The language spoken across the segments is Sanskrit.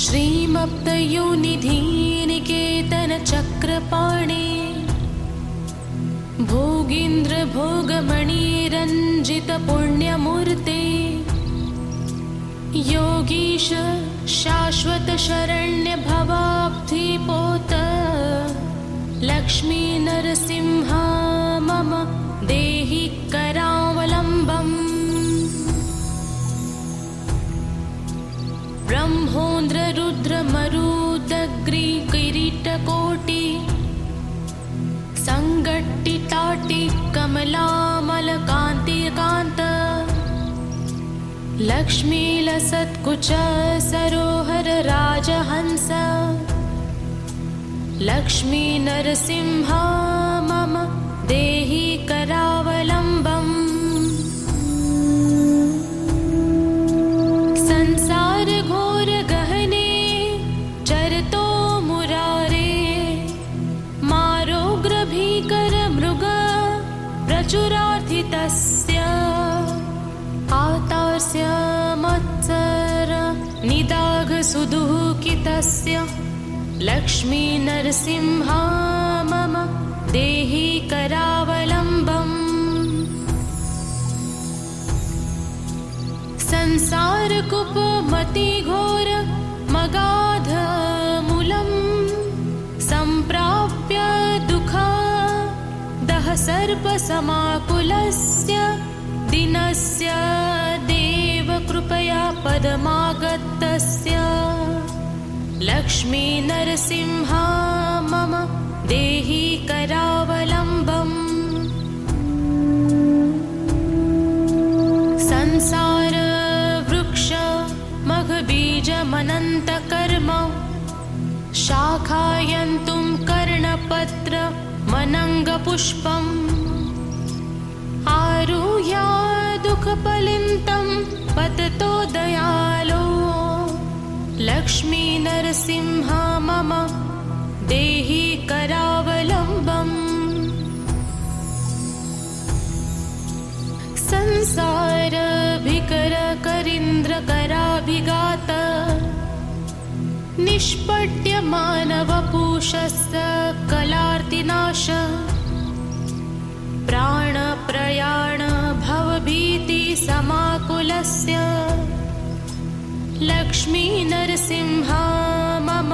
श्रीमप्तयोनिधिनिकेतनचक्रपाणे भोगीन्द्रभोगमणिरञ्जितपुण्यमूर्ते योगीश शाश्वतशरण्यभवाब्धिपोत लक्ष्मीनरसिंहा मम देहि करावलम्बम्। ब्रह्मोन्द्ररुद्रमरुदग्रिकिरीटकोटि संगट्टिटाटि कमलामलकान्तिकान्त लक्ष्मीलसत्कुच सरोहर राजहंस लक्ष्मीनरसिंहा मम देहि करावलम्बम्। संसारघोरगहने चरतो मुरारे मारोग्रभीकरमृग प्रचुरार्थितस्य आतास्य मत्सर निदाघसुदुःखितस्य लक्ष्मीनरसिंहा मम देहि करावलम्बम्। संसारकुपमतिघोर मगाधमूलम् सम्प्राप्य दुःखदः सर्पसमाकुलस्य दिनस्य देवकृपया पदमागतस्य लक्ष्मीनरसिंहा मम देहि करावलम्बम्। संसारवृक्ष मघबीजमनन्तकर्म शाखायन्तुं कर्णपत्र मनङ्गपुष्पम् आरुह्य दुःखपलितं पततो दयालो लक्ष्मीनरसिंहा मम देहि करावलम्बम्। संसारभिकरकरीन्द्रकराभिघात निष्पट्यमानवपुषस्य कलार्तिनाश प्राणप्रयाण भवभीतिसमाकुलस्य लक्ष्मीनरसिंहा मम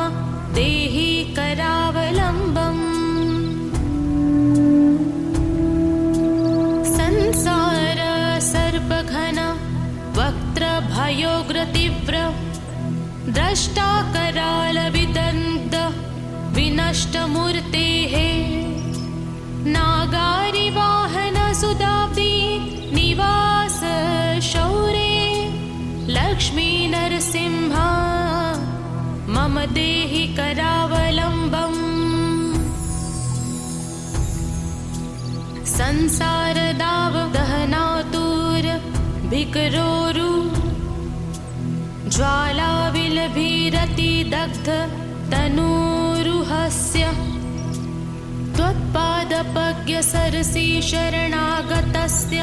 देहि करावलम्बम्। संसार सर्पघन वक्त्रभयोग्रतीव्र द्रष्टा करालविदग्ध विनष्टमूर्तेः नागारिवाहन सुदाब्दी निवास शौरे लक्ष्मीनरसिंहा मम देहि करावलम्बम्। संसारदावदहनातुर भिकरोरु ज्वालाविलभिरतिदग्ध तनूरुहस्य त्वत्पादपज्ञसरसि शरणागतस्य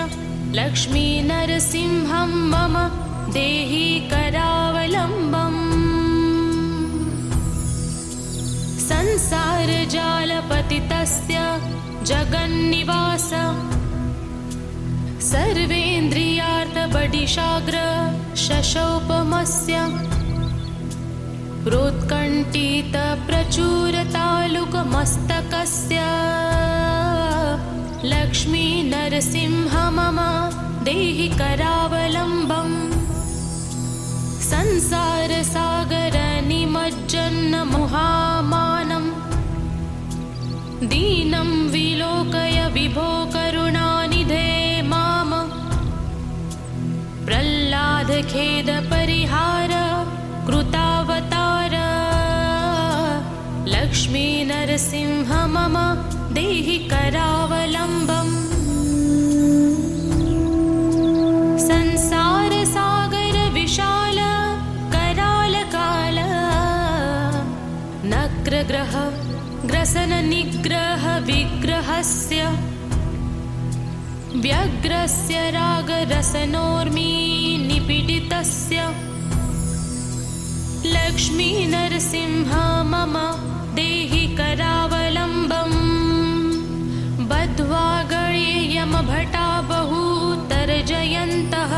लक्ष्मीनरसिंहं मम देहि करावलम्बम्। संसारजालपतितस्य जगन्निवास सर्वेन्द्रियार्थबडिशाग्र शशोपमस्य प्रोत्कण्ठितप्रचुरतालुकमस्तकस्य लक्ष्मीनरसिंह मम देहि करावलम्बम्। संसारसागरनिमज्जन्महामानं दीनं विलोकय विभो करुणानिधे माम प्रह्लादखेदपरिहार कृतावतार लक्ष्मीनरसिंह मम देहि करावलम्बम्। संसारसागर विशाल करालकाल नक्रग्रह ग्रसन निग्रह विग्रहस्य व्यग्रस्य रागरसनोर्मी निपीडितस्य लक्ष्मी नरसिंह मम देहि करावलम्बम् बद्ध्वा गळे यमभटा बहु तर्जयन्तः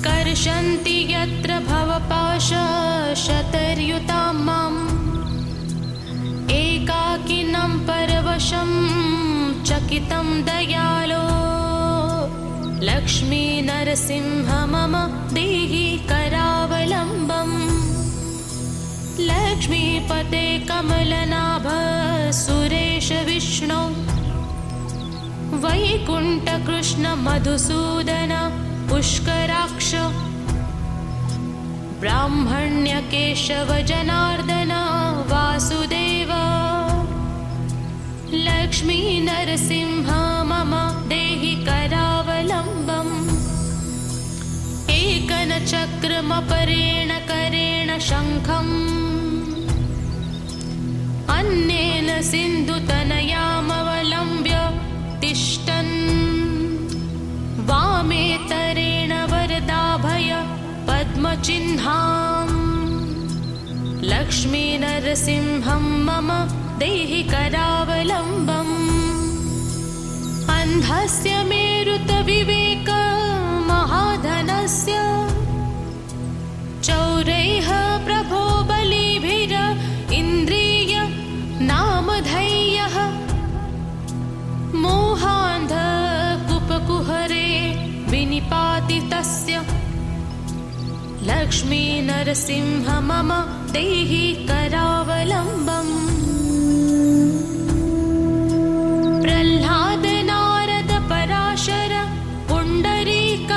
कर्षन्ति यत्र भवपाशशतर्युतां माम् एकाकिनं परवशं चकितं दयालो लक्ष्मी नरसिंह मम देहि करावलम्बम् लक्ष्मीपते कमलनाभ सुरेश विष्णु वैकुण्ठकृष्ण मधुसूदन पुष्कराक्ष ब्राह्मण्य केशव जनार्दन वासुदेव लक्ष्मी नरसिंह मम देहि करावलम्बम् एकनचक्रमपरेण करेण शङ्खम् अन्येन सिन्धुतनयामवलम्ब्य तिष्ठन् वामेतरेण वरदाभय पद्मचिह्नाम् लक्ष्मी नरसिंहं मम देहि करावलम्बम् अन्धस्य मेरुतविवेक महाधनस्य चौरैः प्रभो बलिभिर इन्द्रिय नामधैर्यः मोहान्ध कुपकुहरे विनिपाति तस्य लक्ष्मी नरसिंह मम देहि करावलम्बम् प्रह्लाद नारद पराशर पुण्डरीक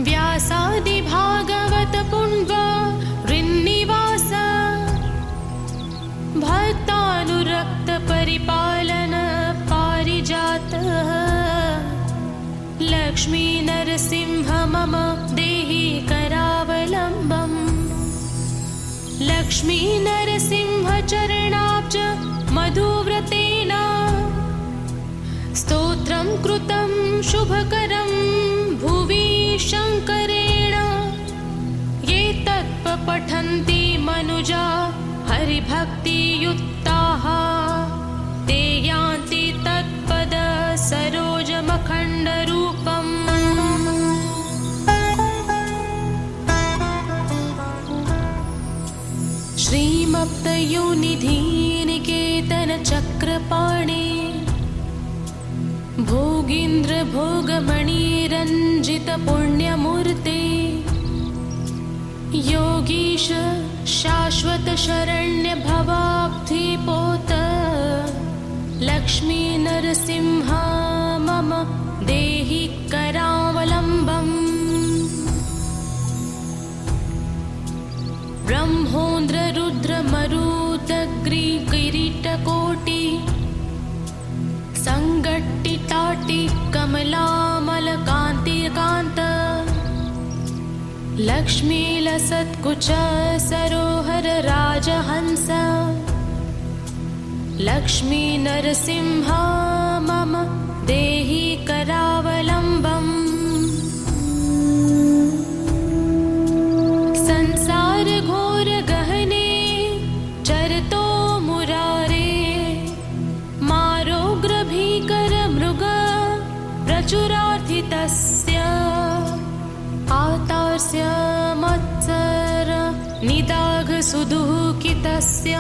व्यासादि भागवत पुण्व ऋन्निवास भक्तानुरक्त परिपालन पारिजात लक्ष्मी नरसिंह मम देहि करावलम्बम् लक्ष्मी नरसिंह चरणाब्ज मधुव्रतेन स्तोत्रं कृतं शुभकरं भुवि शङ्करेण ये तत्पठन्ति मनुजा हरिभक्तियुक्ताः ते यान्ति तत्पद सरोजमखण्डरूपम् श्रीमप्तयोनिधिनिकेतन चक्रपाणे भोगीन्द्र भोगमणिरञ्जित पुण्यमूर्ते योगीश शाश्वत शरण्य भवाब्धिपोत लक्ष्मी नरसिंह मम देहि करावलम्बम् ब्रह्मोन्द्र रुद्र मरुदग्रि किरीटकोटि संगट्टिटाटि कमलामलकान्तिकान्त लक्ष्मी लसत्कुच सरोहर राजहंस लक्ष्मी नरसिंह मम देहि करावलम्बम् संसार घोर गहने चरतो मुरारे मारोग्र भीकर मृग प्रचुरार्थितस्य आतार्स्य मत्सर निदाघ सुदुःखितस्य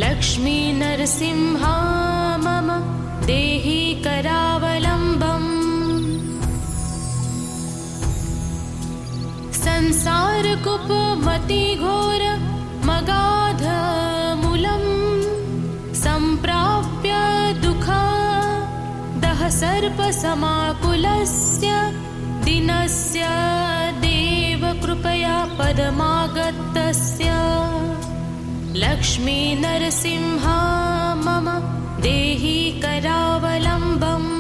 लक्ष्मी नरसिंह मम देहि करावलम्बम् संसार कुपमति घोर मगाध मूलम् सम्प्राप्य दुःख दह सर्प समाकुलस्य दिनस्य देव कृपया पदमागतस्य लक्ष्मी नरसिंह मम देहि करावलम्बम्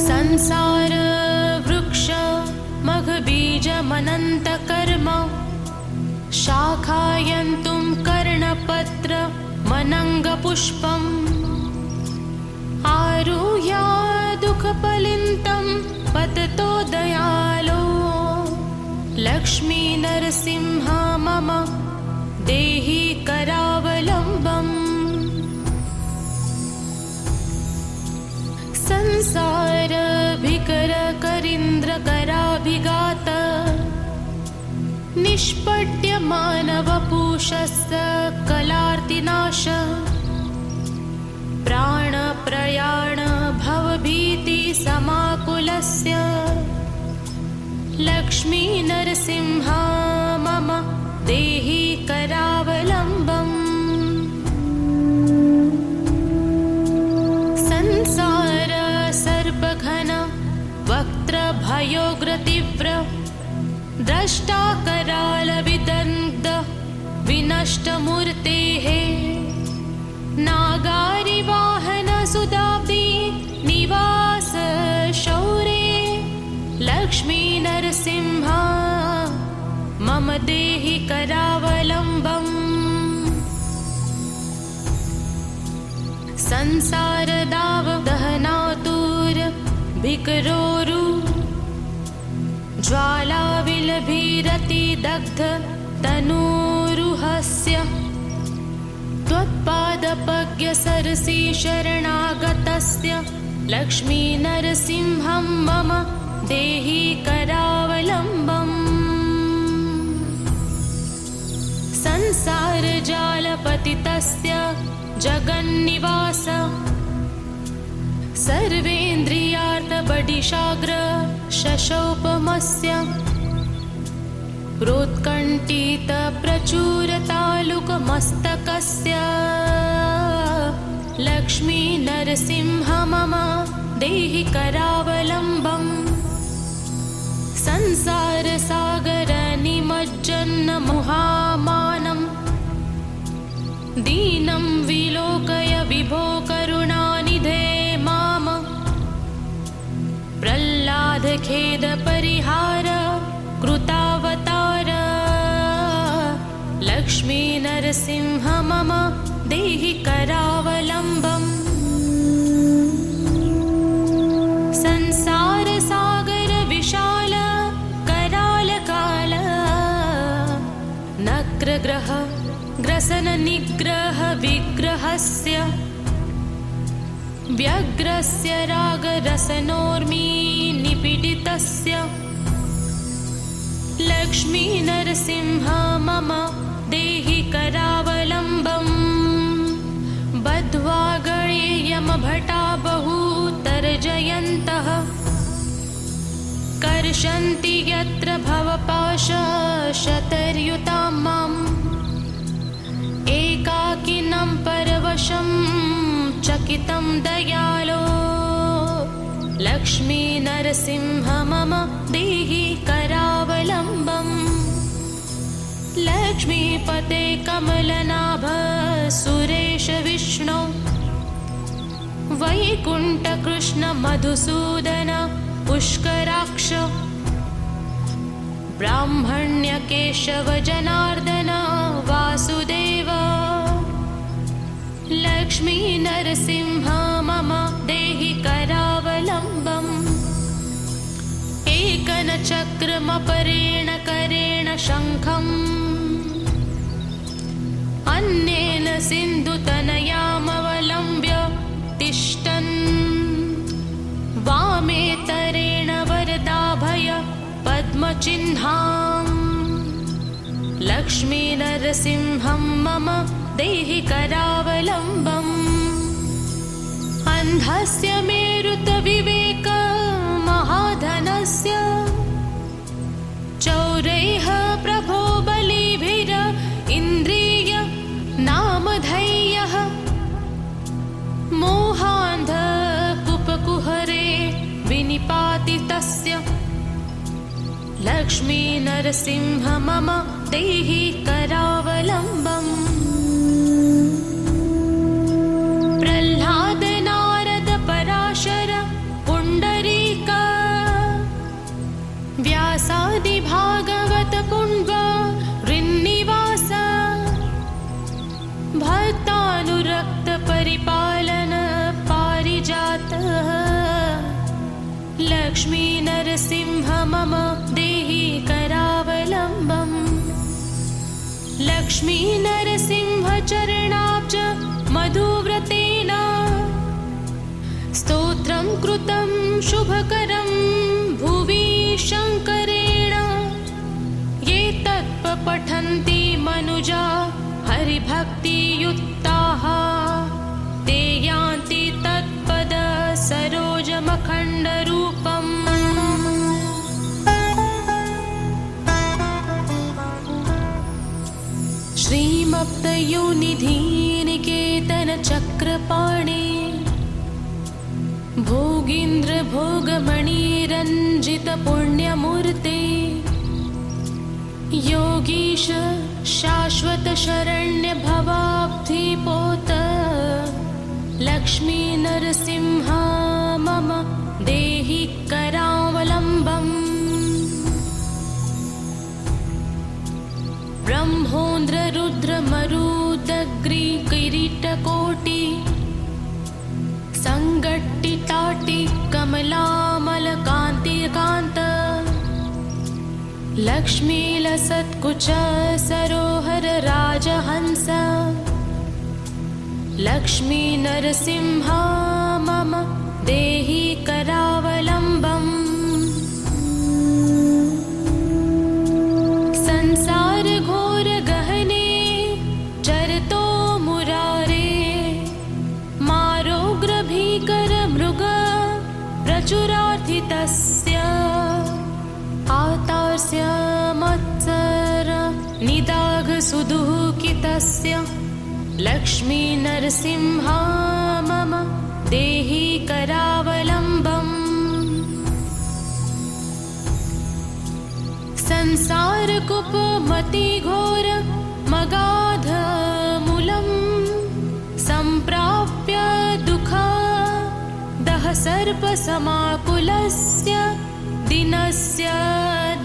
संसार वृक्ष मघबीजमनन्तकर्म शाखायन्तुं कर्णपत्र मनङ्गपुष्पम् आरुह्य दुःखपलिन्तं पतति सर्वतो दयालो लक्ष्मी नरसिंह मम देहि करावलम्बम् संसार भिकर करीन्द्र कराभिघात निष्पट्य मानवपूषस्य कलार्तिनाश प्राणप्रयाण भवभीति समाकुलस्य लक्ष्मी नरसिंह मम देहि करावलम्बम् संसार सर्पघन वक्त्रभयोग्रतीव्र द्रष्टा कराल विदग्ध विनष्टमूर्तेः नागारिवाहन सुदाब्दी निवास शौरे लक्ष्मी नरसिंह मम देहि करावलम्बम् संसार दाव दहनातुर भिकरोरु ज्वाला विलभिरति दग्ध तनूरुहस्य त्वत्पादपज्ञ सरसि शरणागतस्य लक्ष्मी नरसिंहं मम देहि करावलम्बम् संसार जालपतितस्य जगन्निवास सर्वेन्द्रियार्थबडिशाग्र शशोपमस्य प्रोत्कण्ठित प्रचुरतालुकमस्तकस्य लक्ष्मी नरसिंह मम देहि करावलम्बम् संसार सागर निमज्जन्न मुहामानं दीनं विलोकय विभो करुणानिधे माम प्रह्लाद खेद परिहार कृतावतार लक्ष्मी नरसिंह मम देहि करावलम्बम् संसार सागर विशाल कराल काल नक्रग्रह ग्रसन निग्रह विग्रहस्य व्यग्रस्य रागरसनोर्मी निपीडितस्य लक्ष्मी नरसिंह मम देहि करावलम्बम् बद्ध्वा गणे यमभटा बहुतर्जयन्तः कर्षन्ति यत्र भवपाशशतर्युतां माम् एकाकिनं परवशं चकितं दयालो लक्ष्मी नरसिंह मम देहि करावलम्बम् लक्ष्मीपते कमलनाभ सुरेश विष्णु वैकुण्ठ कृष्ण मधुसूदन पुष्कराक्ष ब्राह्मण्य केशव जनार्दन वासुदेव लक्ष्मी नरसिंह मम देहि करावलम्बम् एकन चक्रमपरेण करेण शङ्खम् अन्येन सिन्धुतनयामवलम्ब्य तिष्ठन् वामेतरेण वरदाभय पद्मचिह्नाम् लक्ष्मी नरसिंहं मम देहि करावलम्बम् अन्धस्य मेरुत विवेक महाधनस्य चौरैः प्रभो बलिभिर इन्द्रिय नामधैर्यः मोहान्ध कुपकुहरे विनिपातितस्य लक्ष्मी नरसिंह मम देहि करावलम्बम् प्रह्लाद नारद पराशर पुण्डरीक व्यासादि भागवत पुण्व ऋन्निवास भक्तानुरक्त परिपालन पारिजात लक्ष्मी नर नरसिंह मम देहि करावलम्बम् लक्ष्मी नरसिंह चरणाब्ज मधुव्रतेन स्तोत्रं कृतं शुभकरं भुवि शङ्करेण ये तत्पठन्ति मनुजा हरिभक्तियुक्ताः ते यान्ति तत्पद सरोजमखण्डरूपम् श्रीमप्तयोनिधिनिकेतन चक्रपाणे भोगीन्द्र भोगमणिरञ्जित पुण्यमूर्ते योगीश शाश्वत शरण्य भवाब्धिपोत लक्ष्मी नरसिंह मम देहि करावलम्बम् ब्रह्मोन्द्र रुद्र मरुदग्रि किरीटकोटि संगट्टिताटि कमलामलकान्तिकान्त लक्ष्मीलसत्कुच सरोहर राजहंस लक्ष्मी नरसिंह मम देहि करावलम्बम् संसार घोर गहने चरतो मुरारे मारोग्र भीकर मृग प्रचुरार्थितस्य आतार्स्य मत्सर निदाघ सुदुःखितस्य लक्ष्मी नरसिंह मम देहि करावलम्बम् संसार कुपमति घोर मगाधमूलम् सम्प्राप्य दुःख दह सर्प समाकुलस्य दिनस्य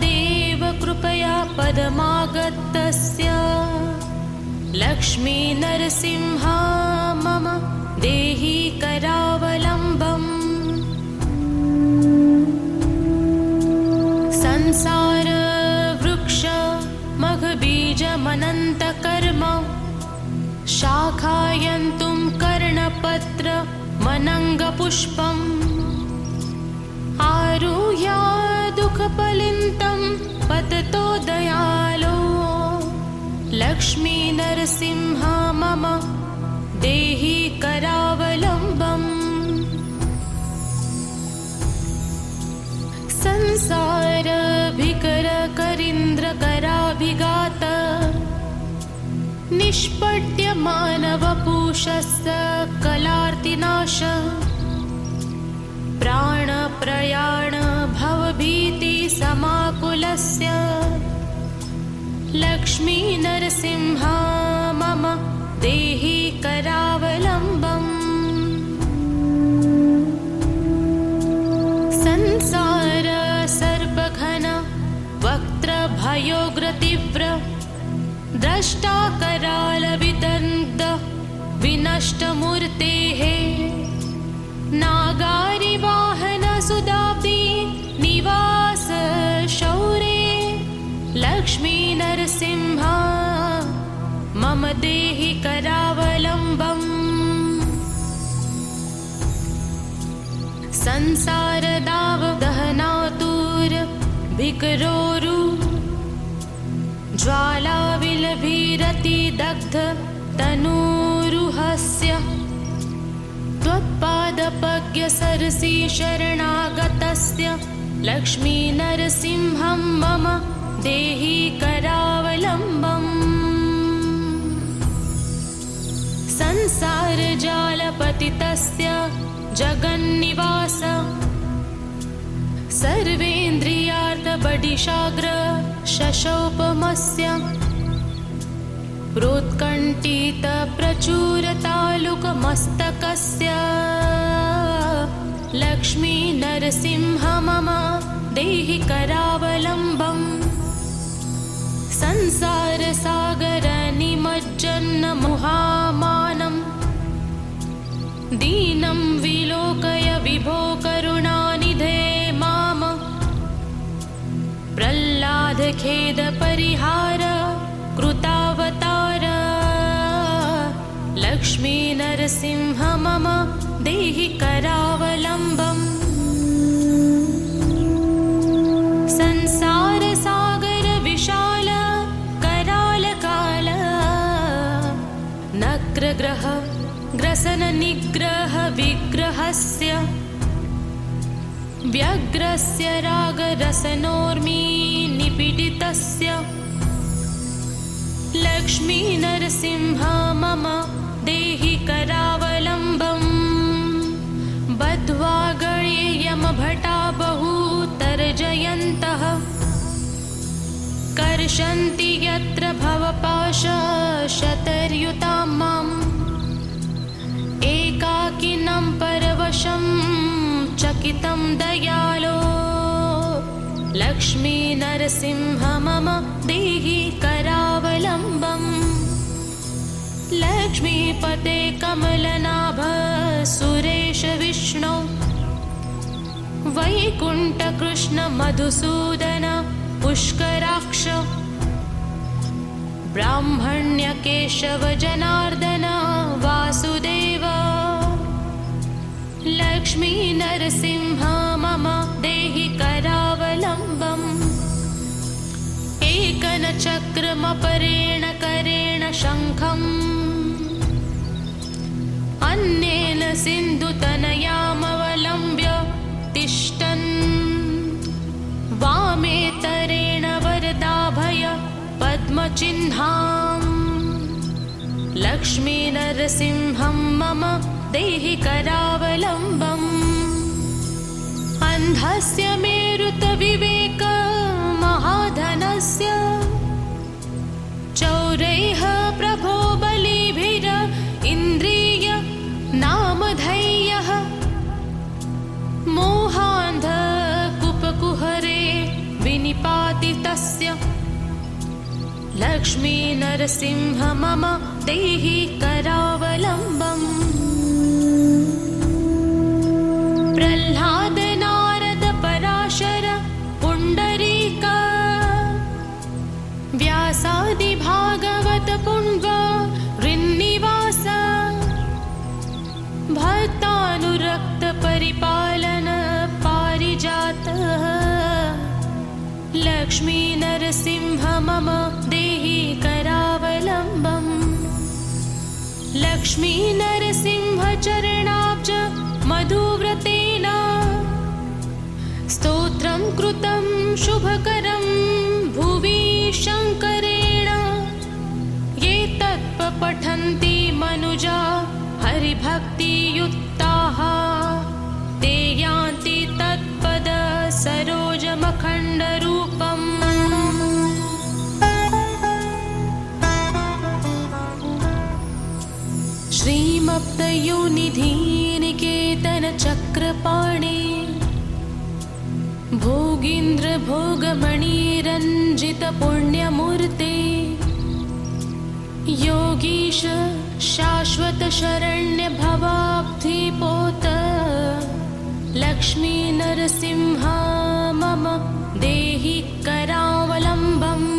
देव कृपया पदमागतस्य लक्ष्मी नरसिंह मम देहि करावलम्बम् संसार वृक्ष मघबीजमनन्तकर्म शाखायन्तुं कर्णपत्र मनङ्गपुष्पम् आरुह्य दुःखपलिन्तं पततो दयालो लक्ष्मी नरसिंह मम देहि करावलम्बम् संसार भिकर करीन्द्र कराभिघात निष्पट्य मानवपूषस्य कलार्तिनाश प्राण प्रयाण भवभीति समाकुलस्य लक्ष्मी नरसिंह मम देहि करावलम्बम् संसार सर्पघन वक्त्र भयोग्रतीव्र द्रष्टा कराल विदन्त विनष्टमूर्तेः नागारि वाहन सुदाब्दि निवास शौरे लक्ष्मी नरसिंह मम देहि करावलम्बम् संसार दाव दहनातुर भिकरोरु ज्वाला विलभीरति दग्ध तनूरुहस्य त्वत्पादपज्ञ सरसि शरणागतस्य लक्ष्मी नरसिंहं मम देहि करावलम्बम् संसार जालपतितस्य जगन्निवास सर्वेन्द्रियार्थबडिशाग्र शशोपमस्य प्रोत्कण्ठित प्रचुरतालुकमस्तकस्य लक्ष्मी नरसिंह मम देहि करावलम्बम् संसार सागर निमज्जन्न मुहामानं दीनं विलोकय विभो करुणानिधे माम बाधखेदपरिहार कृतावतार लक्ष्मी नरसिंह मम देहि करावलम्बम् संसारसागर विशाल करालकाल नक्रग्रह ग्रसन निग्रह विग्रहस्य व्यग्रस्य रागरसनोर्मी निपीडितस्य लक्ष्मी नरसिंह मम देहि करावलम्बम् बद्ध्वा गणे यमभटा बहुतर्जयन्तः कर्षन्ति यत्र भवपाशशतर्युतां माम् एकाकिनं परवशं चकितं दयालो लक्ष्मी नरसिंह मम देहि करावलम्बम् लक्ष्मीपते कमलनाभ सुरेश विष्णु वैकुण्ठकृष्ण मधुसूदन पुष्कराक्ष ब्राह्मण्य केशव जनार्दन वासुदेव लक्ष्मी नरसिंह मम देहि करावलम्बम् एकनचक्रमपरेण करेण शङ्खम् अन्येन सिन्धुतनयामवलम्ब्य तिष्ठन् वामेतरेण वरदाभय पद्मचिह्नाम् लक्ष्मी नरसिंहं मम देहि करावलम्बम् अन्धस्य मेरुतविवेक महाधनस्य चौरैः प्रभो बलिभिर इन्द्रिय नामधैर्यः मोहान्ध कुपकुहरे विनिपातितस्य लक्ष्मी नरसिंह मम देहि करावलम्बम् प्रह्लाद नारद पराशर पुण्डरीक व्यासादि भागवत पुण्व ऋन्निवास भक्तानुरक्त परिपालन पारिजात लक्ष्मी नरसिंह मम देहि करावलम्बम् लक्ष्मी नरसिंह चरणाब्ज मधुव्रतेन स्तोत्रं कृतं शुभकरं भुवि शङ्करेण ये तत्पठन्ति मनुजा हरिभक्तियुक्ताः ते यान्ति तत्पद सरोजमखण्डरूपम् श्रीमप्तयोनिधिनिकेतन चक्रपाणे भोगीन्द्र भोगमणिरञ्जित पुण्यमूर्ते योगीश शाश्वत शरण्य भवाब्धिपोत लक्ष्मी नरसिंह मम देहि करावलम्बम्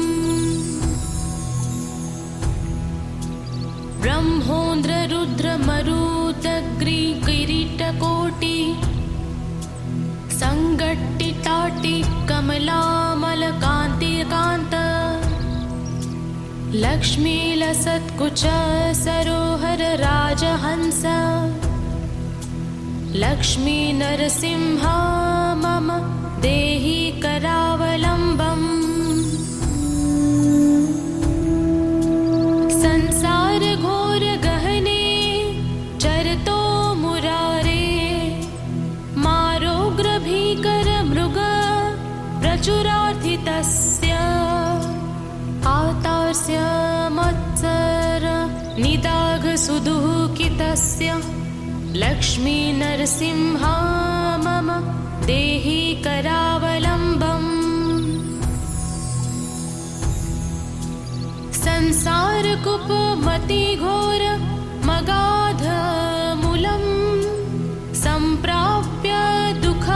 ब्रह्मोन्द्र रुद्र मरुदग्रि किरीटकोटि संगट्टिटाटि कमलामलकान्तिकान्त लक्ष्मी लसत्कुच सरोहर राजहंस लक्ष्मी नरसिंह मम देहि करावलम्बम् संसार घोर गहने चरतो मुरारे मारोग्र भीकर मृग प्रचुरार्थितस्य आतार्स्य मत्सर निदाघ सुदुःखितस्य लक्ष्मी नरसिंह मम देहि करावलम्बम् संसार कुपमति घोर मगाध मूलम् संप्राप्य दुःख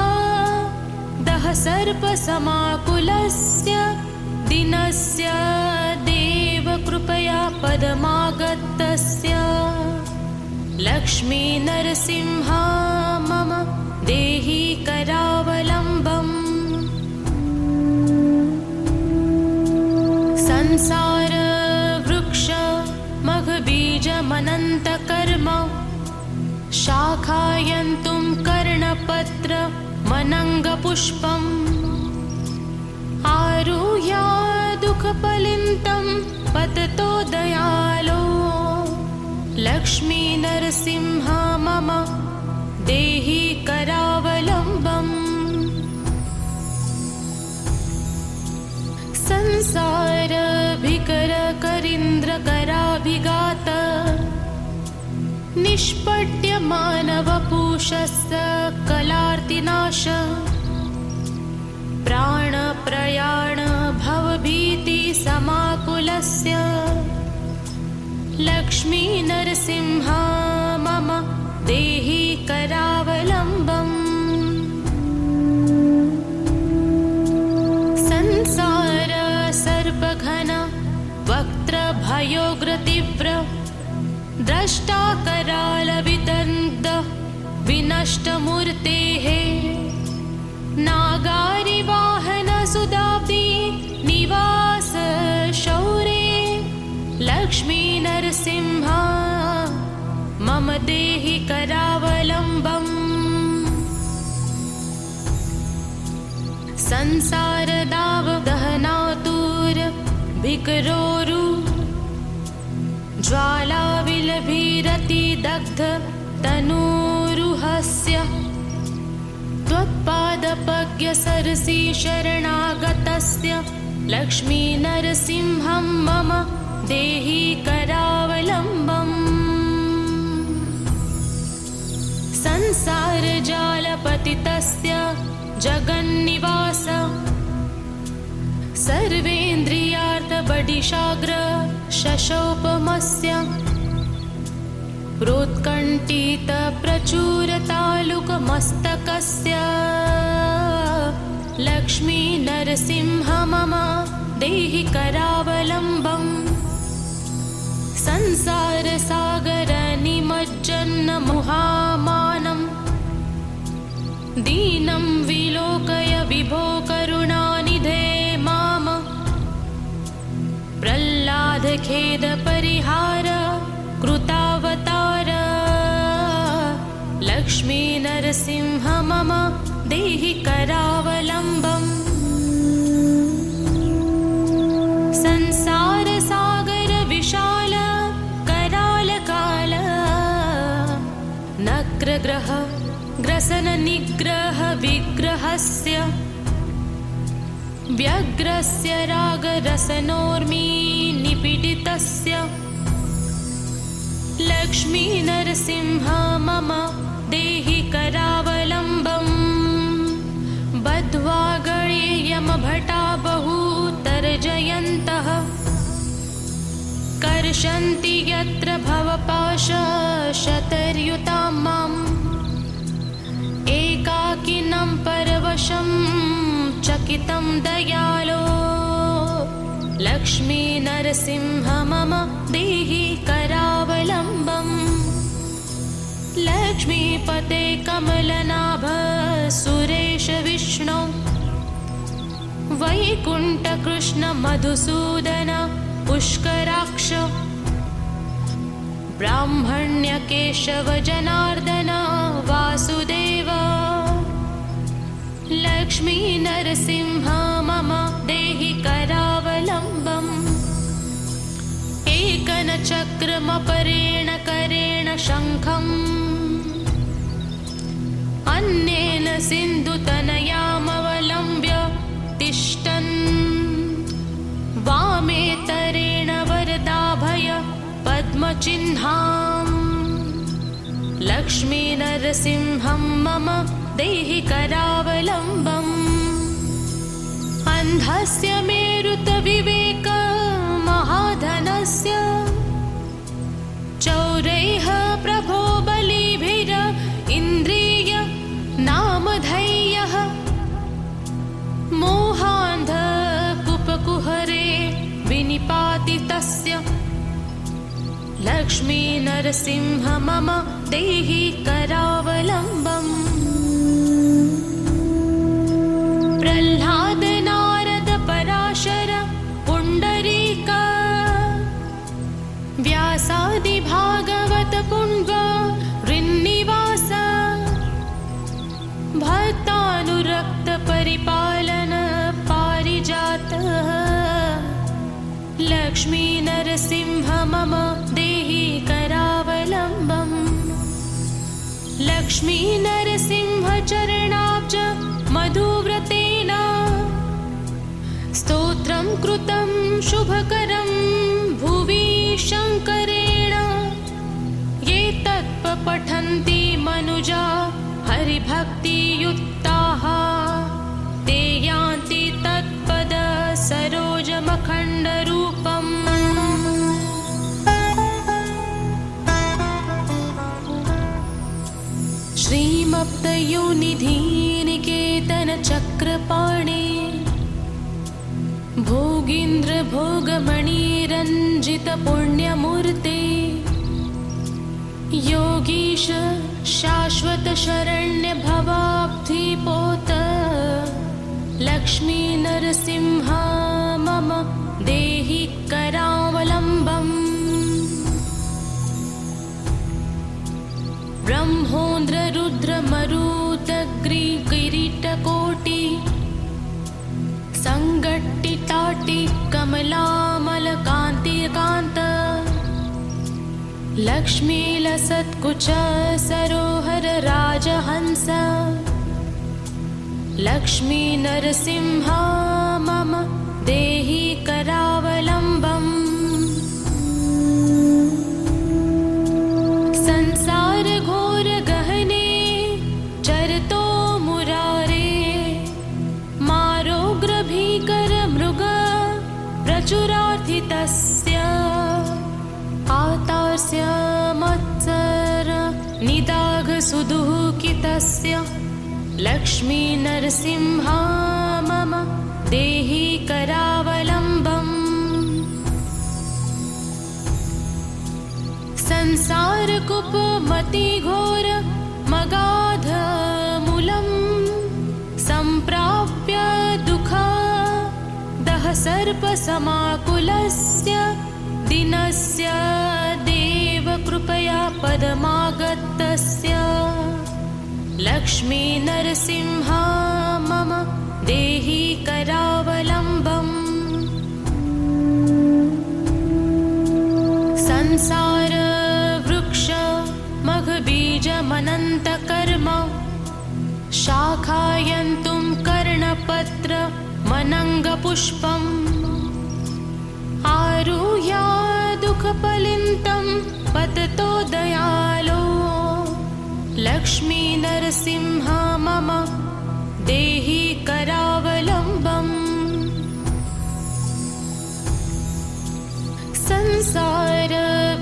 दह सर्प समाकुलस्य दिनस्य देव कृपया पदमागतस्य लक्ष्मी नरसिंह मम देहि करावलम्बम् संसार वृक्ष मघबीजमनन्तकर्म शाखायन्तुं कर्णपत्र मनङ्गपुष्पम् आरुह्य दुःखफलितं पततो दयालो लक्ष्मी नरसिंह मम देहि करावलम्बम् संसार भिकर करीन्द्र कराभिघात निष्पट्य मानवपूषस्य कलार्तिनाश प्राणप्रयाण भवभीति समाकुलस्य लक्ष्मी नरसिंह मम देहि करावलम्बम् संसार सर्पघन वक्त्रभयोग्रतीव्र द्रष्टा करालविदन्त विनष्टमूर्तेः नागारिवाहन सुदाब्दी निवास शौरे लक्ष्मी नरसिंह मम देहि करावलम्बम् संसार दाव दहनातुर भिकरोरु ज्वाला विलभिरति दग्ध तनूरुहस्य त्वत्पादपज्ञ सरसि शरणागतस्य लक्ष्मी नरसिंहं मम देहि करावलम्बम् संसार जालपतितस्य जगन्निवास सर्वेन्द्रियार्थबडिशाग्र शशोपमस्य प्रोत्कण्ठित प्रचुरतालुकमस्तकस्य लक्ष्मी नरसिंह मम देहि करावलम्बम् संसार सागर निमज्जन्न मुहामानं दीनं विलोकय विभो करुणानिधे माम प्रह्लाद खेद परिहार कृतावतार लक्ष्मी नरसिंह मम देहि करावलम्बम् संसार सागर विशाल कराल काल नक्रग्रह ग्रसन निग्रह विग्रहस्य व्यग्रस्य रागरसनोर्मी निपीडितस्य लक्ष्मी नरसिंह मम देहि करावलम्बम् बद्ध्वा गणे यमभटा बहुतर्जयन्तः कर्षन्ति यत्र भवपाशशतर्युतां माम् एकाकिनं परवशं चकितं दयालो लक्ष्मी नरसिंह मम देहि करावलम्बम् लक्ष्मीपते कमलनाभ सुरेश विष्णु वैकुण्ठकृष्ण मधुसूदन पुष्कराक्ष ब्राह्मण्य केशव जनार्दन वासुदेव लक्ष्मी नरसिंह मम देहि करावलम्बम् एकनचक्रमपरेण करेण शङ्खम् अन्येन सिन्धुतनयामवलम्ब्य तिष्ठन् वामेतरेण वरदाभय पद्मचिह्नाम् लक्ष्मी नरसिंहं मम देहि करावलम्बम् अन्धस्य मेरुतविवेक महाधनस्य चौरैः प्रभो बलिभिर इन्द्रिय नामधैर्यः मोहान्ध कुपकुहर युतस्य लक्ष्मी नरसिंह मम देहि करावलम्बम्। प्रह्लाद नारद पराशर पुण्डरीक व्यासादि भागवत पुण्व ऋन्निवास भक्तानुरक्त परिपालन पारिजात लक्ष्मी नरसिंह मम देहि करावलम्बम्। लक्ष्मी नरसिंह चरणाब्ज मधुव्रतेन स्तोत्रं कृतं शुभकरं भुवि शङ्करेण। ये तत्पठन्ति मनुजा हरिभक्तियुक्ताः ते यान्ति तत्पद सरोजमखण्डरूपम्। श्रीमप्तयोनिधि निकेतन चक्रपाणे भोगीन्द्र भोगमणि रञ्जित पुण्यमूर्ते योगीश शाश्वत शरण्य भवाब्धिपोत लक्ष्मी नरसिंह मम देहि करावलम्बम्। ब्रह्मोन्द्र रुद्र मरुदग्रि किरीटकोटि संगट्टिटाटि कमलामल कान्तिकान्त लक्ष्मी लसत्कुच सरोहर राजहंस लक्ष्मी नरसिंह मम देहि करावलम्बम्। संसार घोर गहने चरतो मुरारे मारोग्र भीकर मृग प्रचुरार्थितस्य आतास्य मत्सर निदाघ सुदुःखितस्य लक्ष्मी नरसिंह मम देहि करावलम्बम्। संसार कुपमति घोर मगाध मूलम् सम्प्राप्य दुःख दह सर्प समाकुलस्य दिनस्य देव कृपया पदमागतस्य लक्ष्मी नरसिंह मम देहि करावलम्बम्। संसार वृक्ष मघबीजमनन्तकर्म शाखायन्तुं कर्णपत्र मनङ्गपुष्पम् आरुह्य दुःखफलितं पततो दयालो लक्ष्मी नरसिंह मम देहि करावलम्बम्। संसार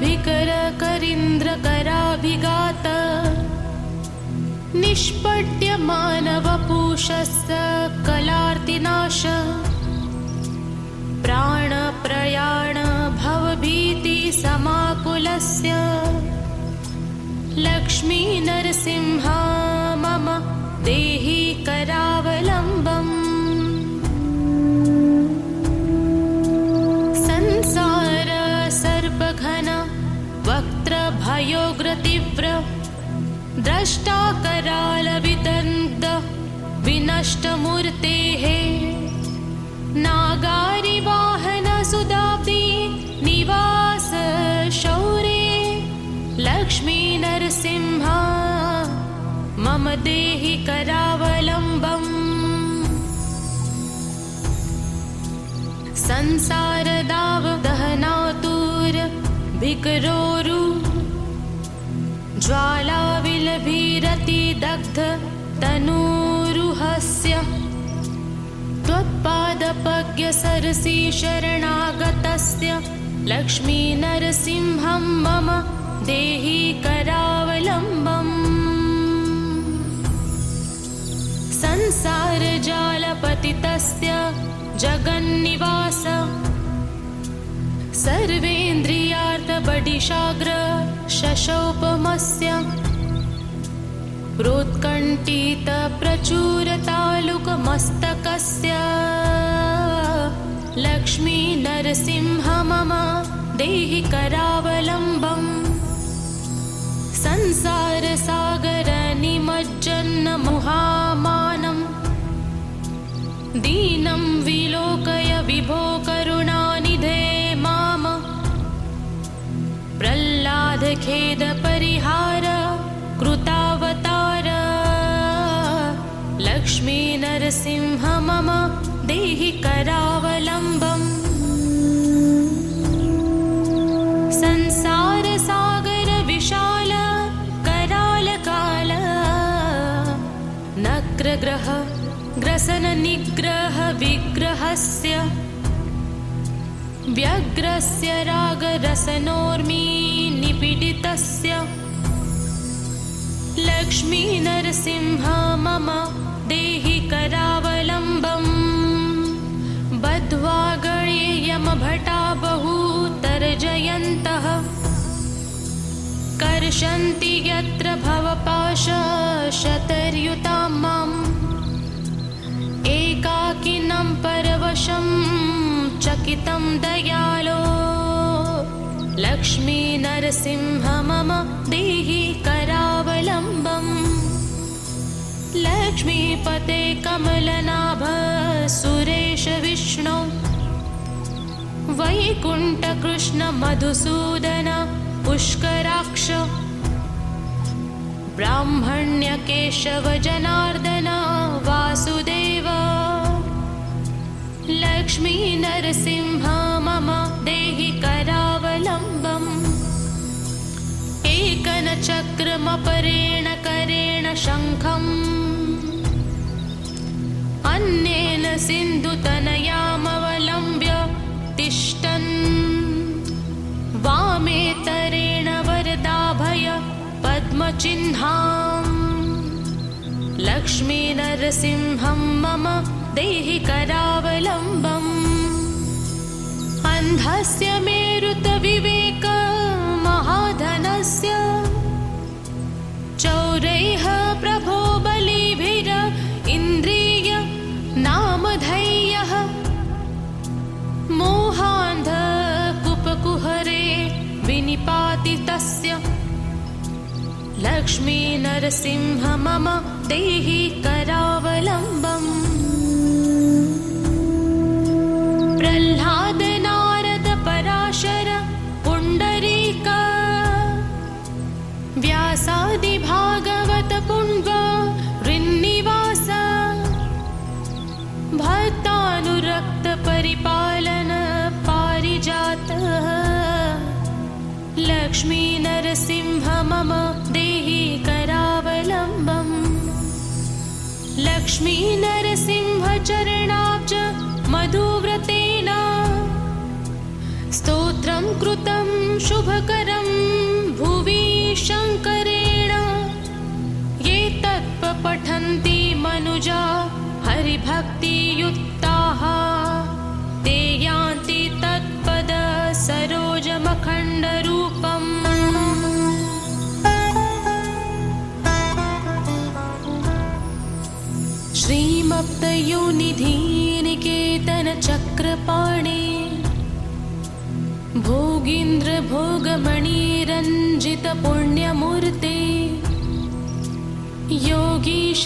भिकर करीन्द्र कराभिघात निष्पट्य मानवपुषस्य कलार्तिनाश प्राण प्रयाण भवभीति समाकुलस्य लक्ष्मी नरसिंह मम देहि करावलम्बम्। संसार सर्पघन वक्त्र भयोग्रतीव्र द्रष्टा कराल विदन्त विनष्टमूर्तेः नागारि वाहन सुदाब्दि निवास शौरे लक्ष्मी नरसिंह मम देहि करावलम्बम्। संसार दाव दहनातुर भिकरोरु ज्वाला विलभीरति दग्ध तनूरुहस्य त्वत्पादपज्ञ सरसि शरणागतस्य लक्ष्मी नरसिंहं मम देहि करावलम्बम्। संसार जालपतितस्य जगन्निवास सर्वेन्द्रियार्थबडिशाग्र शशोपमस्य प्रोत्कण्ठितप्रचुरतालुकमस्तकस्य लक्ष्मी नरसिंह मम देहि करावलम्बम् संसारसागरनिमज्जन्महामानं दीनं विलोकय विभो करुणानिधे माम प्रह्लादखेदपरिहार कृतावतार लक्ष्मी नरसिंह मम देहि करावलम्बम् संसारसागर विशाल करालकाल नक्रग्रह ग्रसन निग्रह विग्रहस्य व्यग्रस्य रागरसनोर्मी निपीडितस्य लक्ष्मी नरसिंह मम देहि करावलम्बम् बद्ध्वा गणे यमभटा बहुतर्जयन्तः कर्षन्ति यत्र भवपाशशतर्युतां माम् एकाकिनं परवशं चकितं दयालो लक्ष्मी नरसिंह मम देहि करावलम्बम् लक्ष्मीपते कमलनाभ सुरेश विष्णु वैकुण्ठ कृष्ण मधुसूदन पुष्कराक्ष ब्राह्मण्य केशव जनार्दन वासुदेव लक्ष्मी नरसिंह मम देहि करावलम्बम् एकनचक्रमपरेण करेण शङ्खम् अन्येन सिन्धुतनयामवलम्ब्य तिष्ठन् वामेतरेण वरदाभय पद्मचिह्नाम् लक्ष्मी नरसिंहं मम देहि करावलम्बम् अन्धस्य मेरुतविवेक महाधनस्य चौरैः प्रभो बलिभिर इन्द्रिय नामधैर्यः मोहान्ध कुपकुहरे विनिपातितस्य लक्ष्मी नरसिंह मम देहि करावलम्बम् प्रह्लाद नारद पराशर पुण्डरीक व्यासादि भागवत पुण्व ऋन्निवास भक्तानुरक्त परिपालन पारिजात लक्ष्मी नरसिंह मम देहि करावलम्बम् लक्ष्मी नरसिंह चरणाब्ज मधुव्रतेन स्तोत्रं कृतं शुभकरं भुवि शङ्करेण ये तत्पठन्ति मनुजा हरिभक्तियुक्ताः ते यान्ति तत्पद सरोजमखण्डरूपम् श्रीमप्तयोनिधिनिकेतन चक्रपाणे भोगीन्द्र भोगमणिरञ्जित पुण्यमूर्ते योगीश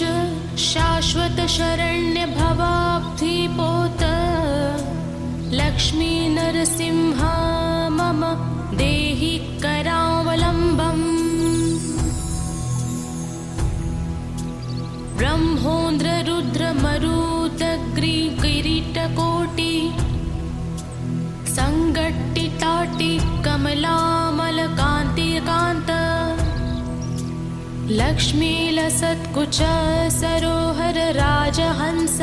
शाश्वत शरण्य भवाब्धिपोत लक्ष्मी नरसिंह मम देहि करावलम्बम् ब्रह्मोन्द्र रुद्र मरुदग्रि किरीटकोटि संगट्टिताटि कमलामलकान्तिकान्त लक्ष्मीलसत्कुच सरोहर राजहंस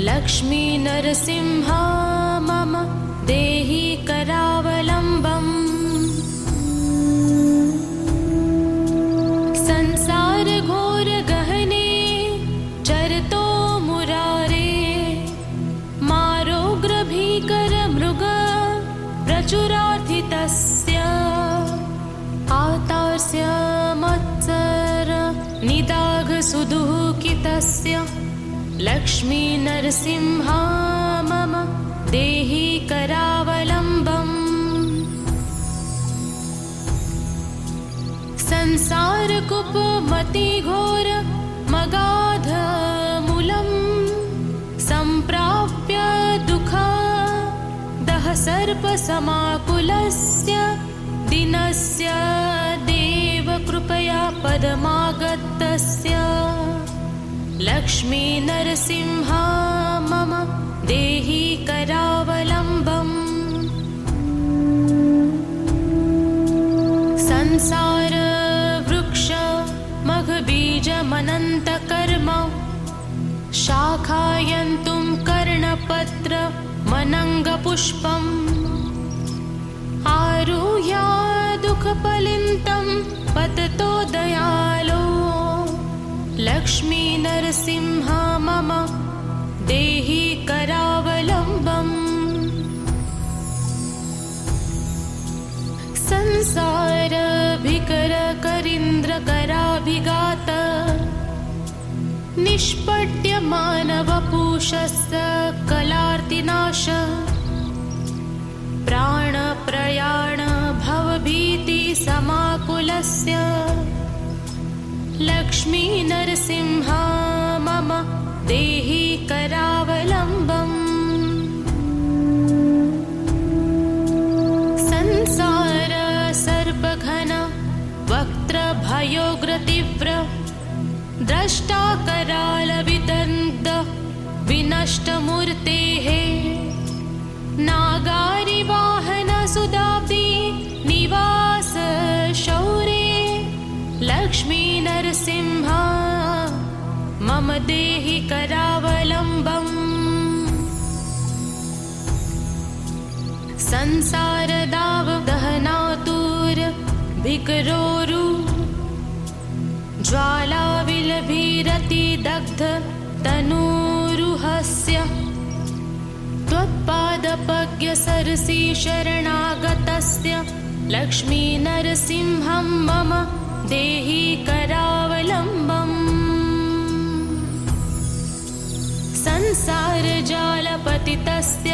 लक्ष्मी नरसिंह मम देहि करावलम्बम् संसार घोर गहने चरतो मुरारे मारोग्र भीकर मृग प्रचुरार्थितस्य आतार्स्य मत्सर निदाघ सुदुःखितस्य लक्ष्मी नरसिंहा मम देहि करावलम्बम् संसारकुपमति घोर मगाधमूलम् सम्प्राप्य दुःखदः सर्पसमाकुलस्य दिनस्य देव कृपया पदमागतस्य लक्ष्मी नरसिंहा मम देहि करावलम्बम् संसार वृक्ष मघबीजमनन्तकर्म शाखायन्तुं कर्णपत्र मनङ्गपुष्पम् आरुह्य दुःखफलितं पततो दयालो लक्ष्मी नरसिंहा मम देहि करावलम्बम् संसार भिकर करीन्द्र कराभिघात निष्पट्य मानवपुषस्य कलार्तिनाश प्राणप्रयाण भवभीति समाकुलस्य लक्ष्मी नरसिंहा मम देहि करावलम्बम् संसार सर्पघन वक्त्रभयोग्रतीव्र द्रष्टा करालविदन्त विनष्टमूर्तेः नागारिवाहन सुदाब्दी निवास शौरे लक्ष्मी नरसिंहा मम देहि करावलम्बम् संसार दाव दहनातुर भिकरोरु ज्वाला विलभीरति दग्ध तनूरुहस्य त्वत्पादपज्ञ सरसि शरणागतस्य लक्ष्मी नरसिंहं मम देहि करावलम्बम् संसार जालपतितस्य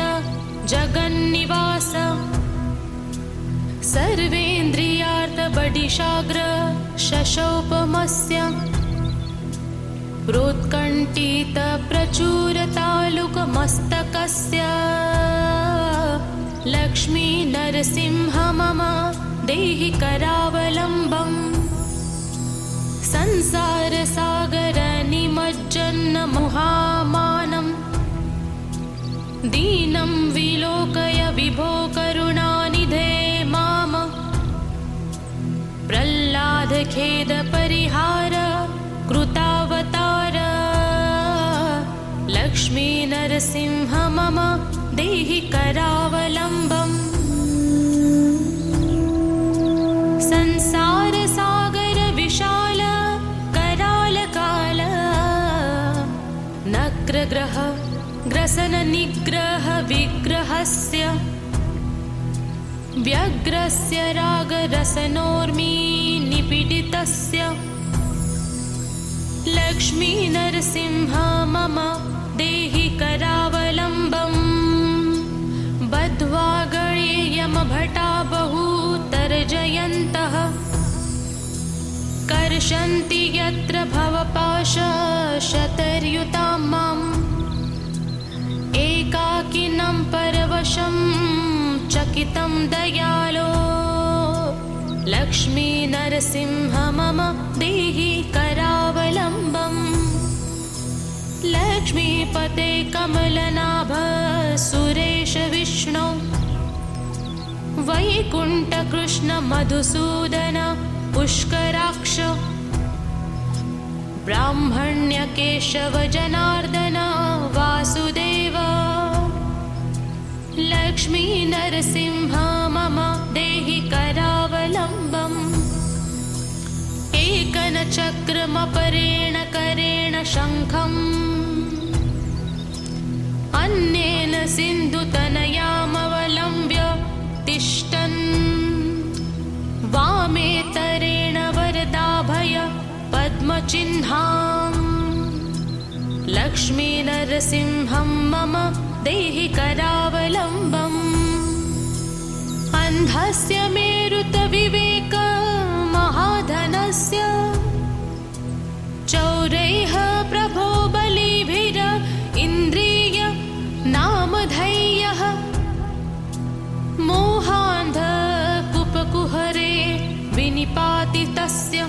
जगन्निवास सर्वेन्द्रियार्थबडिशाग्र शशोपमस्य प्रोत्कण्ठित प्रचुरतालुकमस्तकस्य लक्ष्मी नरसिंह मम देहि करावलम्बम् संसार सागर निमज्जन्न मुहामानम् दीनं विलोकय विभो करुणानिधे माम प्रह्लाद खेद परिहार कृतावतार लक्ष्मी नरसिंह मम देहि करावलम्बम् संसार सागर विशाल कराल काल नक्रग्रह ग्रसन निग्रह विग्रहस्य व्यग्रस्य रागरसनोर्मी निपीडितस्य लक्ष्मी नरसिंह मम देहि करावलम्बम् बद्ध्वा गणे यमभटा बहुतर्जयन्तः कर्षन्ति यत्र भवपाशशतर्युतां माम् एकाकिनं परवशं चकितं दयालो लक्ष्मी नरसिंह मम देहि करावलम्बम् लक्ष्मीपते कमलनाभ सुरेश विष्णु वैकुण्ठकृष्ण मधुसूदन पुष्कराक्ष ब्राह्मण्य केशव जनार्दन वासुदेव लक्ष्मी नरसिंह मम देहि करावलम्बम् एकनचक्रमपरेण करेण शङ्खम् अन्येन सिन्धुतनयामवलम्ब्य तिष्ठ लक्ष्मी नरसिंहं मम देहि करावलम्बम् अन्धस्य मेरुतविवेक महाधनस्य चौरैः प्रभो बलिभिर इन्द्रिय नामधैर्यः मोहान्धकूपकुहरे विनिपातितस्य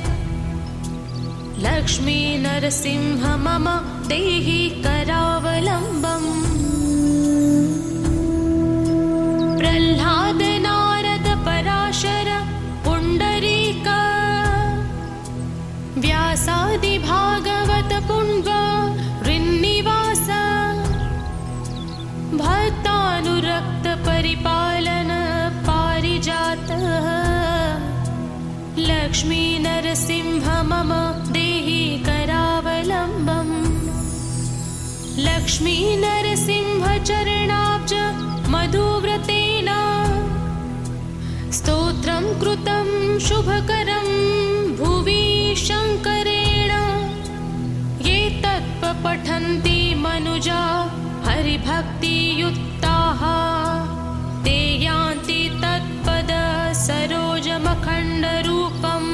लक्ष्मी नरसिंह मम देहि करावलम्बम् प्रह्लाद नारद पराशर पुण्डरीक व्यासादि भागवत पुण्व ऋन्निवास भक्तानुरक्त परिपालन पारिजातः लक्ष्मी नरसिंह मम देहि करावलम्बम् लक्ष्मी नरसिंह चरणाब्ज मधुव्रतेन स्तोत्रं कृतं शुभकरं भुवि शङ्करेण ये तत्पठन्ति मनुजा हरिभक्तियुक्ताः ते यान्ति तत्पद सरोजमखण्डरूपम्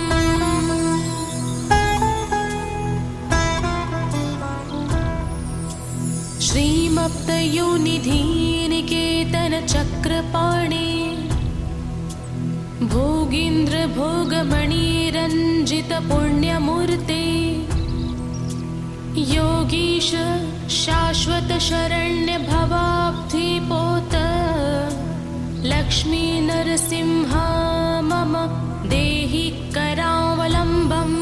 श्रीमप्तयोनिधिनिकेतन चक्रपाणे भोगीन्द्र भोगमणिरञ्जित पुण्यमूर्ते योगीश शाश्वत शरण्य भवाब्धिपोत लक्ष्मी नरसिंह मम देहि करावलम्बम्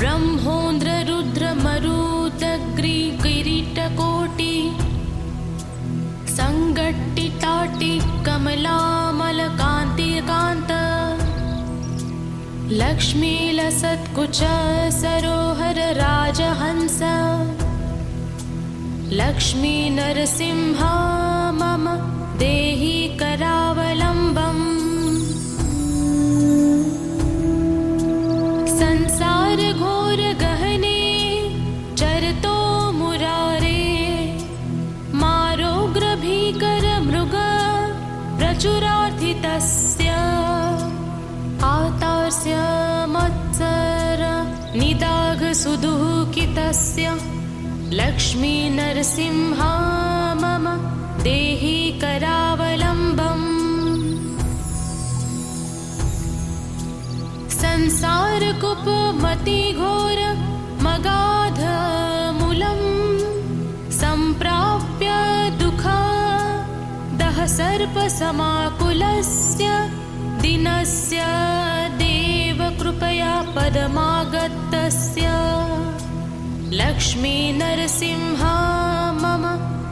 ब्रह्मोन्द्र रुद्र मरुदग्रि किरीटकोटि संगट्टिटाटि कमलामलकान्तिकान्त लक्ष्मी लसत्कुच सरोहर राजहंस लक्ष्मी नरसिंह मम देहि करावलम्बम् संसार घोर गहने चरतो मुरारे मारोग्र भीकर मृग प्रचुरार्थितस्य आतार्स्य मत्सर निदाघ सुदुःखितस्य लक्ष्मी नरसिंह मम देहि करावलम्बम् संसार कुपमति घोर मगाध मूलम् सम्प्राप्य दुःख दह सर्प समाकुलस्य दिनस्य देव कृपया पदमागतस्य लक्ष्मी नरसिंह मम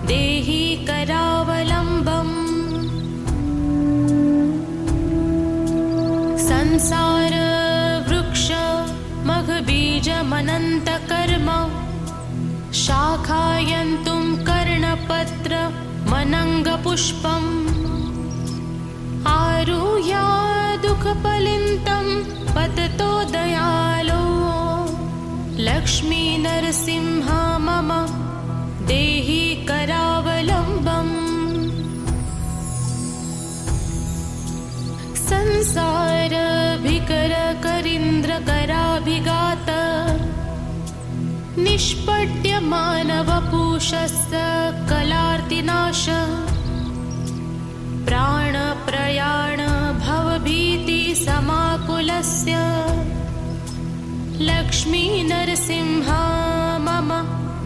देहि करावलम्बम् संसार वृक्ष मघबीजमनन्तकर्म शाखायन्तुं कर्णपत्र मनङ्गपुष्पम् आरुह्य दुःखफलितं पततो दयालो लक्ष्मी नरसिंह मम देहि करावलम्बम् संसार भिकर करीन्द्र कराभिघात निष्पट्य मानवपूषस्य कलार्तिनाश प्राणप्रयाण भवभीति समाकुलस्य लक्ष्मी नरसिंह मम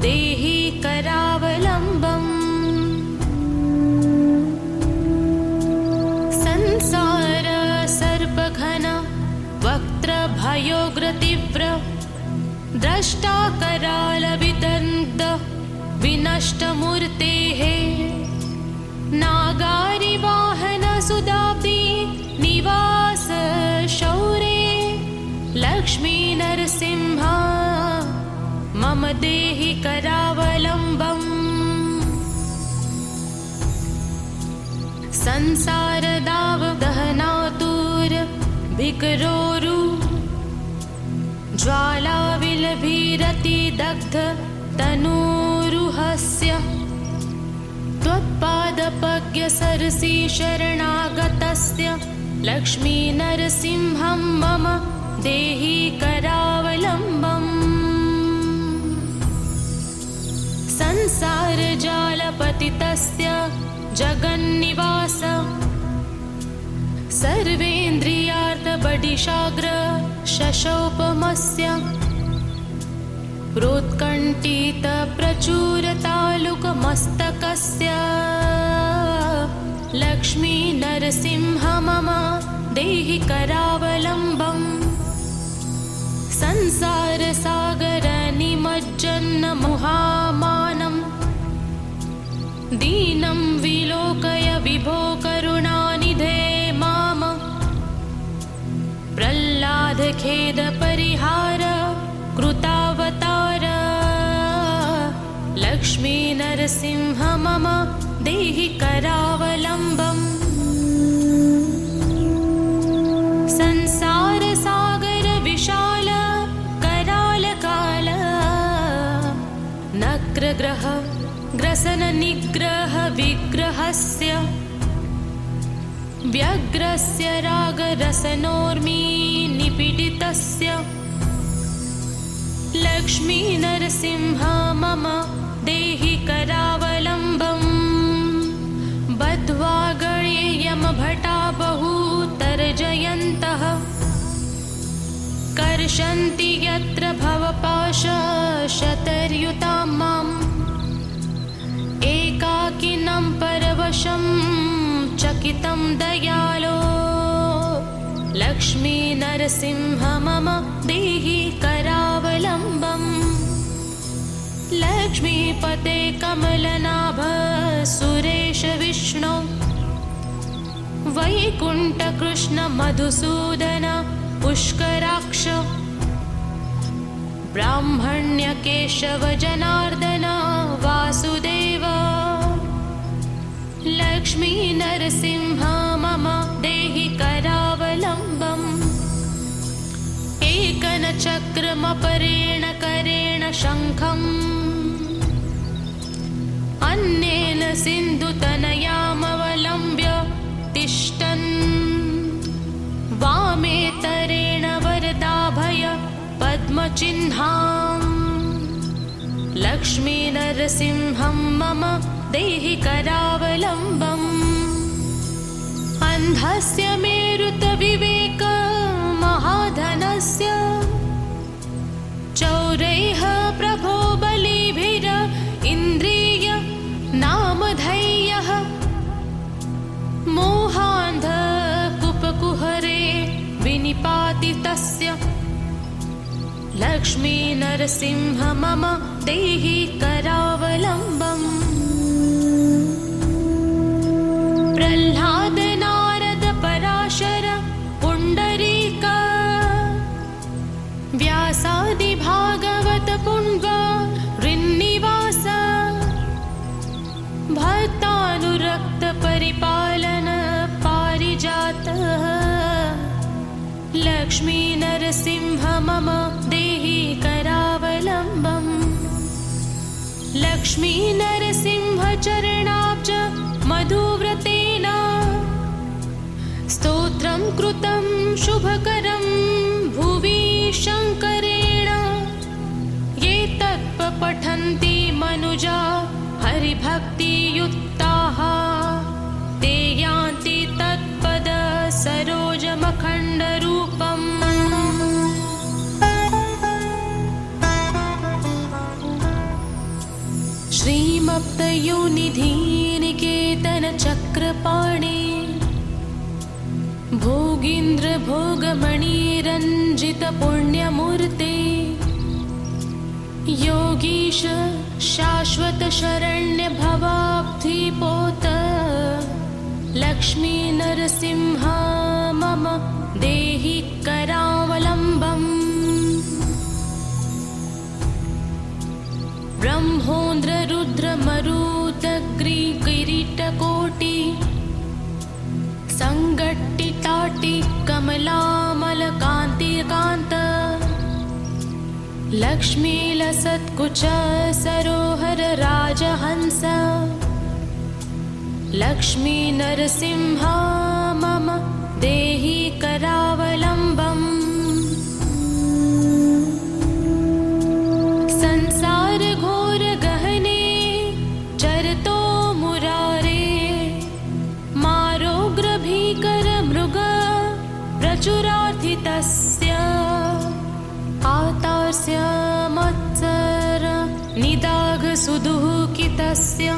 देहि करावलम्बम् संसार सर्पघन वक्त्रभयोग्रतीव्र द्रष्टा करालविदन्त विनष्टमूर्तेः नागारिवाहन सुदाब्दी निवास शौरे लक्ष्मी नरसिंह मम देहि करावलम्बम् संसार दाव दहनातुर भिकरोरु ज्वालाविलभिरतिदग्ध तनूरुहस्य त्वत्पादपज्ञसरसि शरणागतस्य लक्ष्मीनरसिंहं मम देहि करावलम्बम्। संसारजालपतितस्य जगन्निवास सर्वेन्द्रियार्थबडिशाग्र शशोपमस्य प्रोत्कण्ठितप्रचुरतालुकमस्तकस्य लक्ष्मीनरसिंह मम देहि करावलम्बम्। संसारसागरनिमज्जन्महामानं दीनं विलोकय विभो करुणानिधे माम। प्रह्लादखेदपरिहार कृतावतार लक्ष्मीनरसिंह मम देहि करावलम्बम्। संसारसागरविशाल करालकाल नक्रग्रह ग्रसननिग्रह विग्रहस्य व्यग्रस्य रागरसनोर्मी निपीडितस्य लक्ष्मीनरसिंह मम देहि करावलम्बम्। बद्ध्वा गळे यमभटा बहुतर्जयन्तः कर्षन्ति यत्र भवपाशशतर्युतां माम्। एकाकिनं परवशं चकितं दयालो लक्ष्मीनरसिंह मम देहि करावलम्बम्। लक्ष्मीपते कमलनाभ सुरेश विष्णो वैकुण्ठकृष्ण मधुसूदन पुष्कराक्ष ब्राह्मण्य केशव जनार्दन वासुदेव लक्ष्मीनरसिंह मम देहि करावलम्बम्। एकनचक्रमपरेण करेण शङ्खम् अन्येन सिन्धुतनयामवलम्ब्य तिष्ठन् वामेतरेण वरदाभय पद्मचिह्नाम् लक्ष्मीनरसिंहं मम देहि करावलम्बम्। अन्धस्य मेरुतविवेक महाधनस्य चौरैः प्रभो बलिभिर इन्द्रिय नामधैर्यः मोहान्ध कुपकुहरे विनिपातितस्य लक्ष्मीनरसिंह मम देहि करावलम्बम्। प्रह्लाद नारद पराशर पुण्डरीक व्यासादि भागवत पुण्व ऋन्निवास भक्तानुरक्त परिपालन पारिजात लक्ष्मीनरसिंह मम देहि करावलम्बम्। लक्ष्मीनरसिंह चरणाब्ज मधुव्रतेन स्तोत्रं कृतं शुभकरं भुवि शङ्करेण। ये तत्पठन्ति मनुजा हरिभक्तियुक्ताः ते यान्ति तत्पद सरोजमखण्डरूपम्। श्रीमप्तयोनिधिनिकेतन चक्रपाणि भोगीन्द्र भोगमणिरञ्जित पुण्यमूर्ते योगीश शाश्वत शरण्य भवाब्धिपोत लक्ष्मीनरसिंह मम देहि करावलम्बम्। ब्रह्मोन्द्र रुद्र मरुदग्रि किरीटकोटि संगट्टिताटि कमलामल कान्तिकान्त लक्ष्मीलसत्कुच सरोहर राजहंस लक्ष्मी नरसिंह मम देहि करावलम्बम् संसार घोर गहने चरतो मुरारे मारोग्र भीकर मृग प्रचुरार्थितस्य आतास्य मत्सर निदाघ सुदुःखितस्य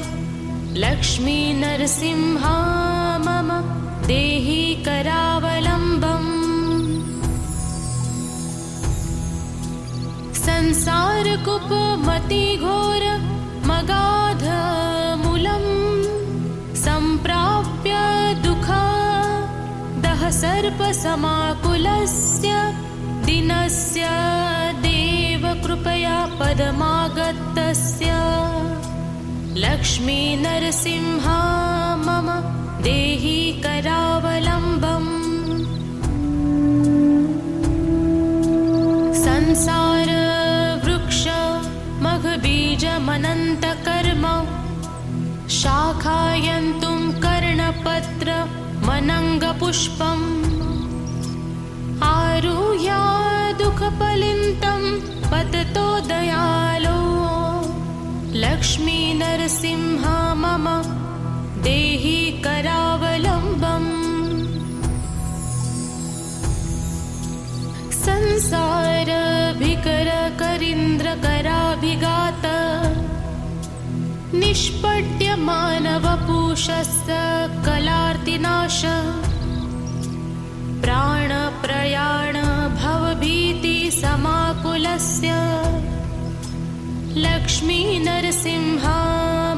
लक्ष्मी नरसिंह मम देहि करावलम्बम् संसार कुपमति घोर मगाध मूलम् सम्प्राप्य दुःख दह सर्प समाकुलस्य दिनस्य देव कृपया पदमागतस्य लक्ष्मी नरसिंह मम देहि करावलम्बम् संसार वृक्ष मघबीजमनन्तकर्म शाखायन्तुं कर्णपत्र मनङ्गपुष्पम् आरुह्य दुःखफलितं पततो दयालो लक्ष्मी नरसिंह मम देहि करावलम्बम् संसार भिकर करीन्द्र कराभिघात निष्पट्य मानवपूषस्य कलार्तिनाश प्राण प्रयाण भवभीति समाकुलस्य लक्ष्मी नरसिंह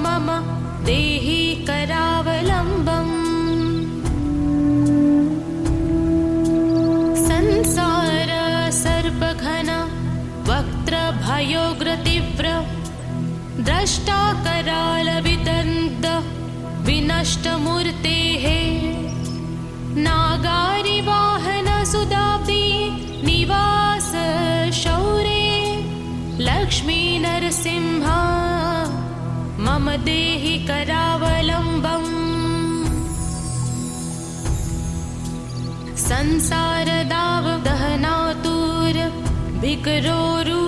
मम देहि करावलम्बम् संसार सर्पघन वक्त्रभयोग्रतीव्र द्रष्टा कराल विदन्त विनष्टमूर्तेः नागारि वाहन सुदाब्दी निवास शौरे लक्ष्मी नरसिंह मम देहि करावलम्बम् संसार दाव दहनातुर भिकरोरु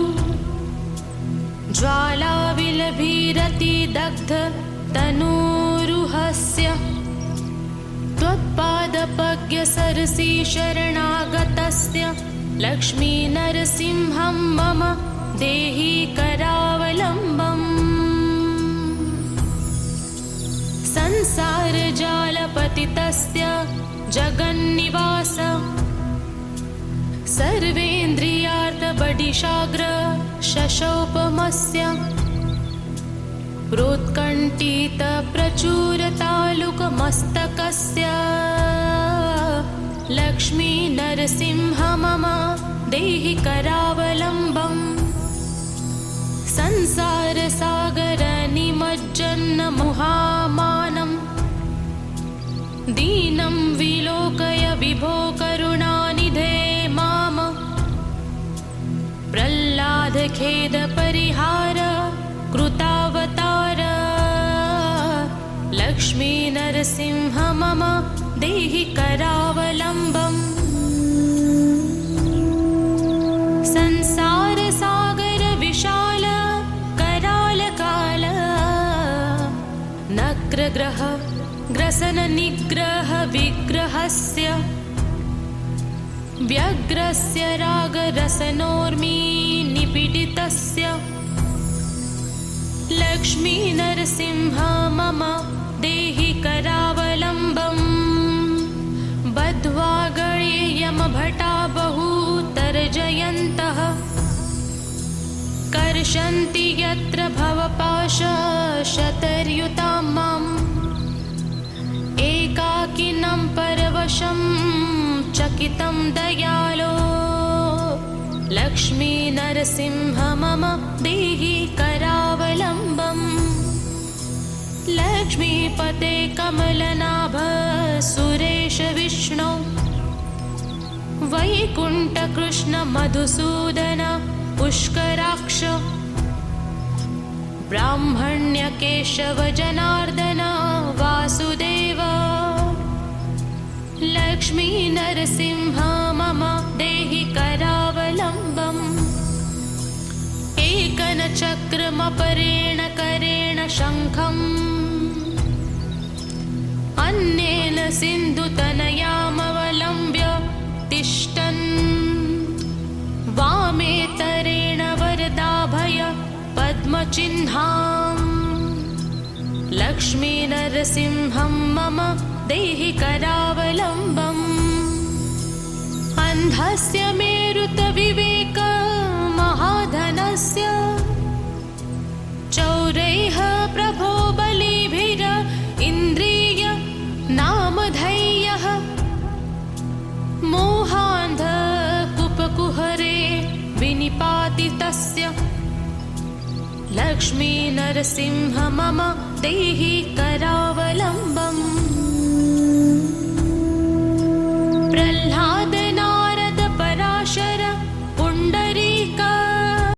ज्वाला विलभीरति दग्ध तनूरुहस्य त्वत्पादपज्ञ सरसि शरणागतस्य लक्ष्मी नरसिंहं मम देहि करावलम्बम् संसार जालपतितस्य जगन्निवास सर्वेन्द्रियार्थबडिशाग्र शशोपमस्य प्रोत्कण्ठित प्रचुरतालुकमस्तकस्य लक्ष्मी नरसिंह मम देहि करावलम्बम् संसार सागर निमज्जन्न मुहामानं दीनं विलोकय विभो करुणानिधे माम प्रह्लाद खेद परिहार कृतावतार लक्ष्मी नरसिंह मम देहि करावलम्बम् संसार सागर विशाल कराल काल नक्रग्रह ग्रसन निग्रह विग्रहस्य व्यग्रस्य रागरसनोर्मी निपीडितस्य लक्ष्मी नरसिंह मम देहि करावलम्बम् बद्ध्वा गणे यमभटा बहुतर्जयन्तः कर्षन्ति यत्र भवपाशशतर्युतां माम् एकाकिनं परवशं चकितं दयालो लक्ष्मी नरसिंह मम देहि करावलम्बम् लक्ष्मीपते कमलनाभ सुरेश विष्णु वैकुण्ठ कृष्ण मधुसूदन पुष्करा ब्राह्मण्य केशव जनार्दन वासुदेव लक्ष्मी नरसिंह मम देहि करावलम्बम् एकन चक्रमपरेण करेण शङ्खम् अन्येन सिन्धुतनयामवलम्ब्य तिष्ठन् वामेतरेण वरदाभय पद्मचिह्नाम् लक्ष्मी नरसिंहं मम देहि करावलम्बम् अन्धस्य मेरुतविवेक महाधनस्य चौरैः प्रभो बलिभिर इन्द्रिय नामधैर्यः मोहान्धकूपकुहरे विनिपातितस्य लक्ष्मी नरसिंह मम देहि करावलम्बम् प्रह्लाद